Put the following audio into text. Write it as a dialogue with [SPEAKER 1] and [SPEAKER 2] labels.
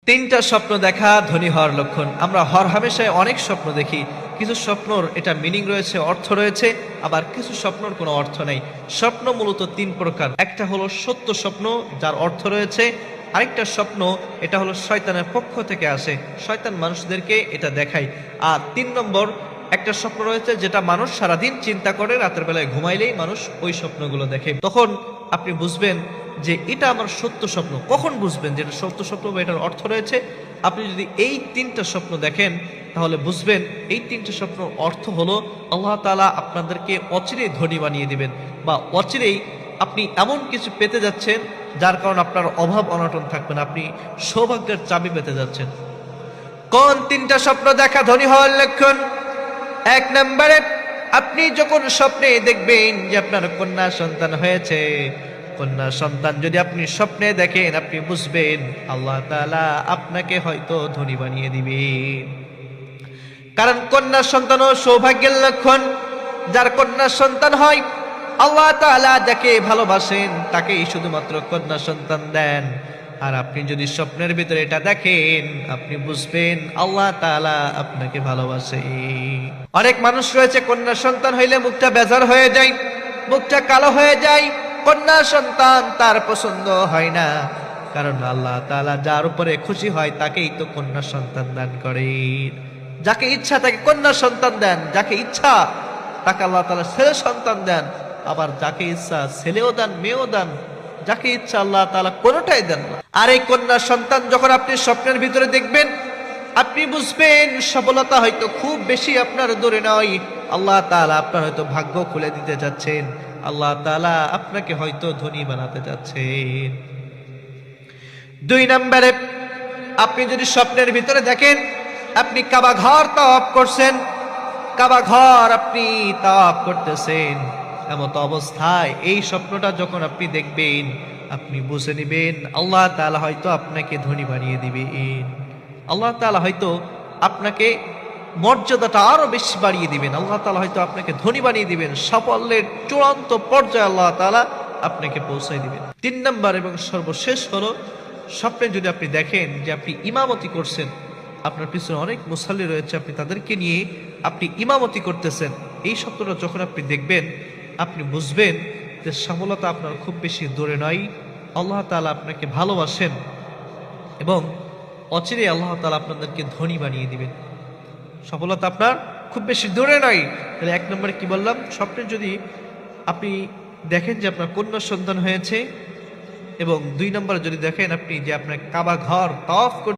[SPEAKER 1] তিনটা স্বপ্ন দেখা ধনী হওয়ার লক্ষণ। আমরা হরহামেশায় অনেক স্বপ্ন দেখি। কিছু স্বপ্নর এটা মিনিং রয়েছে, অর্থ রয়েছে, আবার কিছু স্বপ্নর কোনো অর্থ নেই। স্বপ্ন মূলত তিন প্রকার। একটা হলো সত্য স্বপ্ন, যার অর্থ রয়েছে। আরেকটা স্বপ্ন, এটা হলো শয়তানের পক্ষ থেকে আসে, শয়তান মানুষদেরকে এটা দেখায়। আর ৩ নম্বর একটা স্বপ্ন রয়েছে, যেটা মানুষ সারাদিন চিন্তা করে, রাতের বেলায় ঘুমাইলেই মানুষ ওই স্বপ্নগুলো দেখে। তখন আপনি বুঝবেন যে এটা আমার সত্য স্বপ্ন। কখন বুঝবেন যে এটা সত্য স্বপ্ন বা এটার অর্থ রয়েছে? আপনি যদি এই তিনটা স্বপ্ন দেখেন, তাহলে বুঝবেন এই তিনটা স্বপ্ন অর্থ হলো আল্লাহ তাআলা আপনাদেরকে অচিরেই ধনী বানিয়ে দিবেন, বা অচিরেই আপনি এমন কিছু পেতে যাচ্ছেন যার কারণে আপনার অভাব অনটন থাকবে না, আপনি সৌভাগ্যের চাবি পেতে যাচ্ছেন। কোন তিনটা স্বপ্ন দেখা ধনী হওয়ার লক্ষণ? ১ নম্বরে, আপনি যখন স্বপ্নে দেখবেন যে আপনার কন্যা সন্তান হয়েছে, কন্যা সন্তান যদি আপনি স্বপ্নে দেখেন, আপনি বুঝবেন আল্লাহ তাআলা আপনাকে হয়তো ধনী বানিয়ে দিবেন। কারণ কন্যা সন্তানও সৌভাগ্যের লক্ষণ। যার কন্যা সন্তান হয়, আল্লাহ তাআলা যাকে ভালোবাসেন তাকেই শুধুমাত্র কন্যা সন্তান দেন। আর আপনি যদি স্বপ্নের ভিতরে এটা দেখেন, আপনি বুঝবেন আল্লাহ তাআলা আপনাকে ভালোবাসে। অনেক মানুষ রয়েছে কন্যা সন্তান হইলে মুখটা বেজার হয়ে যায়, মুখটা কালো হয়ে যায়, কন্যা সন্তান তার পছন্দ হয় না। কারণ আল্লাহ তাআলা যার উপরে খুশি হয় তাকেই তো কন্যা সন্তান দান করেন। যাকে ইচ্ছা তাকে কন্যা সন্তান দেন, যাকে ইচ্ছা তাকে আল্লাহ তাআলা ছেলে সন্তান দেন, আবার যাকে ইচ্ছা ছেলেও দেন, মেয়েও দেন, যাকে ইচ্ছা আল্লাহ তাআলা কোনোটাই দেন না। আর এই কন্যা সন্তান যখন আপনি স্বপ্নের ভিতরে দেখবেন, আপনি বুঝবেন সফলতা হয়তো খুব বেশি আপনার দূরে নয়। আল্লাহ তাআলা আপনার হয়তো ভাগ্য খুলে দিতে যাচ্ছেন, আল্লাহ তাআলা আপনাকে হয়তো ধনী বানাতে যাচ্ছেন। ২ নম্বরে, আপনি যদি স্বপ্নের ভিতরে দেখেন আপনি কাবা ঘর তাওয়াফ করছেন, কাবা ঘর আপনি তাওয়াফ করতেছেন, এমত অবস্থায় এই স্বপ্নটা যখন আপনি দেখবেন, আপনি বুঝে নেবেন আল্লাহ তাআলা হয়তো আপনাকে ধনী বানিয়ে দিবেন। আল্লাহ তাআলা হয়তো আপনাকে মর্যাদাটা আরো বেশি বাড়িয়ে দিবেন, আল্লাহ তাআলা হয়তো আপনাকে ধনী বানিয়ে দিবেন, সাফল্যের চূড়ান্ত পর্যায়ে আল্লাহ তাআলা আপনাকে পৌঁছায় দিবেন। ৩ নম্বর এবং সর্বশেষ হলো, স্বপ্নে যদি আপনি দেখেন যে আপনি ইমামতি করছেন, আপনার পিছনে অনেক মুসাল্লি রয়েছে, আপনি তাদেরকে নিয়ে আপনি ইমামতি করতেছেন, এই স্বপ্নটা যখন আপনি দেখবেন, আপনি বুঝবেন যে সফলতা আপনার খুব বেশি দূরে নয়। আল্লাহ তাআলা আপনাকে ভালোবাসেন এবং অচিরে আল্লাহ তাআলা আপনাদেরকে ধনী বানিয়ে দিবেন। সফলতা আপনার খুব বেশি দূরে নয়। তাহলে ১ নম্বরে কি বললাম? স্বপ্নে যদি আপনি দেখেন যে আপনার কন্যা সন্তান হয়েছে, এবং ২ নম্বরে যদি দেখেন আপনি যে আপনার কাবা ঘর তাওয়াফ